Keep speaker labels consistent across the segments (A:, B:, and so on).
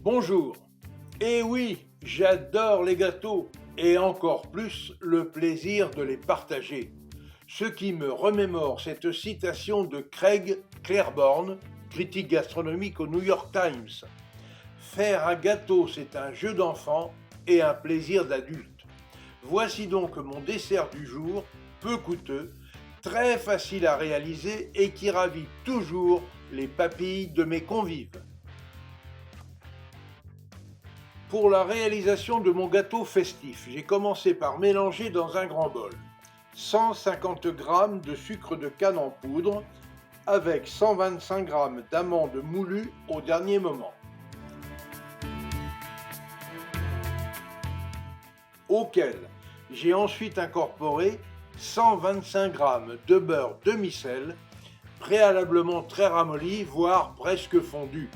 A: Bonjour. Et oui, j'adore les gâteaux et encore plus le plaisir de les partager. Ce qui me remémore cette citation de Craig Claiborne, critique gastronomique au New York Times. Faire un gâteau, c'est un jeu d'enfant et un plaisir d'adulte. Voici donc mon dessert du jour, peu coûteux, très facile à réaliser et qui ravit toujours les papilles de mes convives. Pour la réalisation de mon gâteau festif, j'ai commencé par mélanger dans un grand bol 150 g de sucre de canne en poudre avec 125 g d'amandes moulues au dernier moment, auquel j'ai ensuite incorporé 125 g de beurre demi-sel, préalablement très ramolli, voire presque fondu.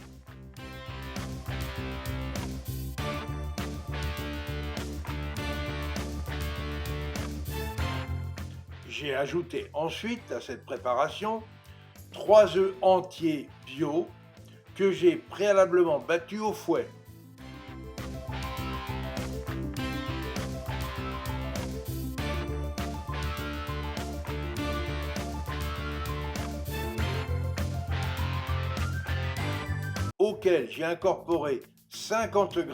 A: J'ai ajouté ensuite à cette préparation 3 œufs entiers bio que j'ai préalablement battus au fouet. Auquel j'ai incorporé 50 g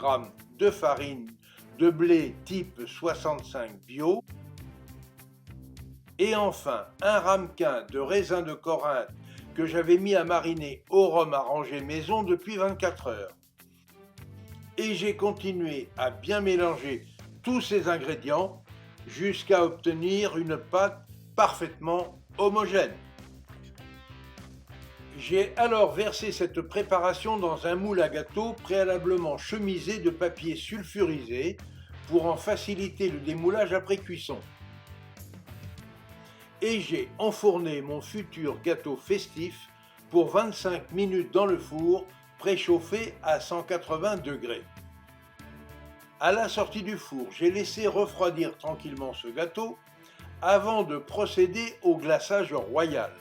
A: de farine de blé type 65 bio et enfin un ramequin de raisin de Corinthe que j'avais mis à mariner au rhum arrangé maison depuis 24 heures. Et j'ai continué à bien mélanger tous ces ingrédients jusqu'à obtenir une pâte parfaitement homogène. J'ai alors versé cette préparation dans un moule à gâteau préalablement chemisé de papier sulfurisé pour en faciliter le démoulage après cuisson. Et j'ai enfourné mon futur gâteau festif pour 25 minutes dans le four préchauffé à 180 degrés. À la sortie du four, j'ai laissé refroidir tranquillement ce gâteau avant de procéder au glaçage royal.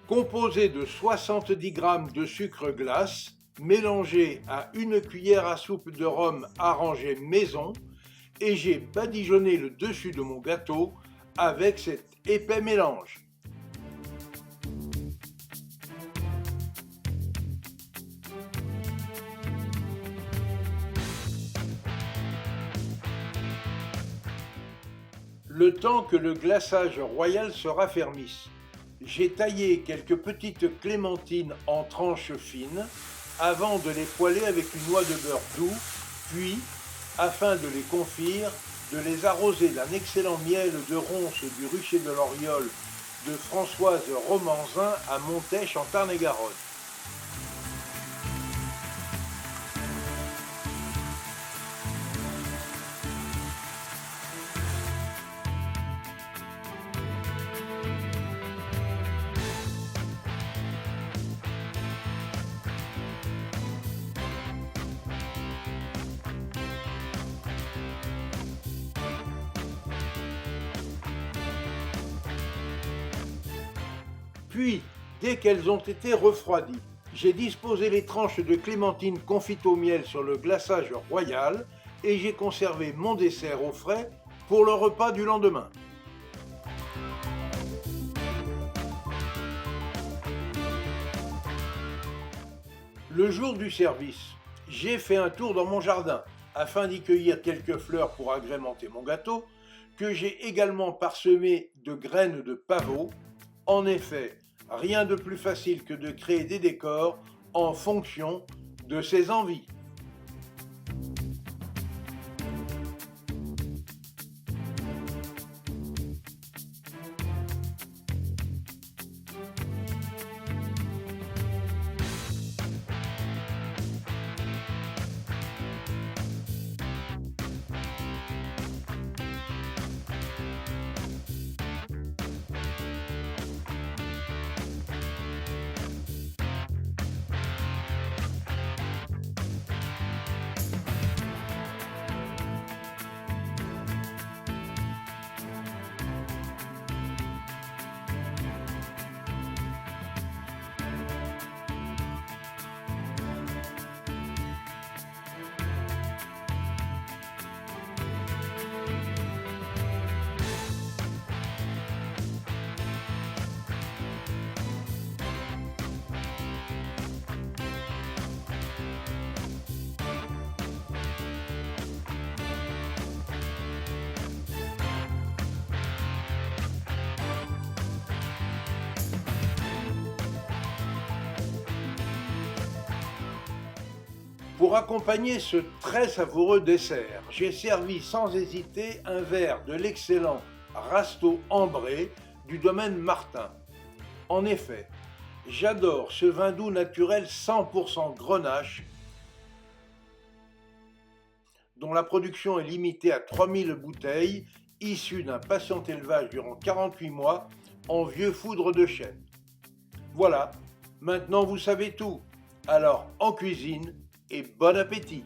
A: Composé de 70 g de sucre glace, mélangé à 1 cuillère à soupe de rhum arrangé maison, et j'ai badigeonné le dessus de mon gâteau avec cet épais mélange. Le temps que le glaçage royal se raffermisse, j'ai taillé quelques petites clémentines en tranches fines avant de les poêler avec une noix de beurre doux, puis, afin de les confire, de les arroser d'un excellent miel de ronces du rucher de l'Oriole de Françoise Romanzin à Montèche en Tarn-et-Garonne. Puis, dès qu'elles ont été refroidies, j'ai disposé les tranches de clémentine confites au miel sur le glaçage royal et j'ai conservé mon dessert au frais pour le repas du lendemain. Le jour du service, j'ai fait un tour dans mon jardin afin d'y cueillir quelques fleurs pour agrémenter mon gâteau, que j'ai également parsemé de graines de pavot. En effet, rien de plus facile que de créer des décors en fonction de ses envies. Pour accompagner ce très savoureux dessert, j'ai servi sans hésiter un verre de l'excellent Rasto Ambré du domaine Martin. En effet, j'adore ce vin doux naturel 100% Grenache, dont la production est limitée à 3000 bouteilles, issues d'un patient élevage durant 48 mois en vieux foudre de chêne. Voilà, maintenant vous savez tout. Alors en cuisine et bon appétit!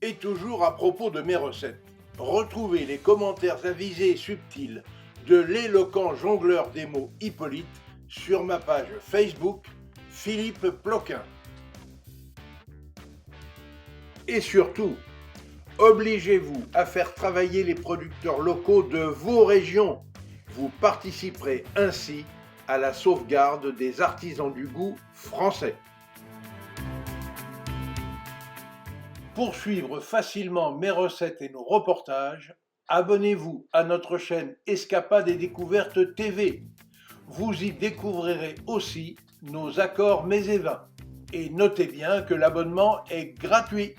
A: Et toujours à propos de mes recettes, retrouvez les commentaires avisés et subtils de l'éloquent jongleur des mots Hippolyte sur ma page Facebook Philippe Ploquin. Et surtout, obligez-vous à faire travailler les producteurs locaux de vos régions. Vous participerez ainsi à la sauvegarde des artisans du goût français. Pour suivre facilement mes recettes et nos reportages, abonnez-vous à notre chaîne Escapades et Découvertes TV. Vous y découvrirez aussi nos accords mets et vins. Et notez bien que l'abonnement est gratuit.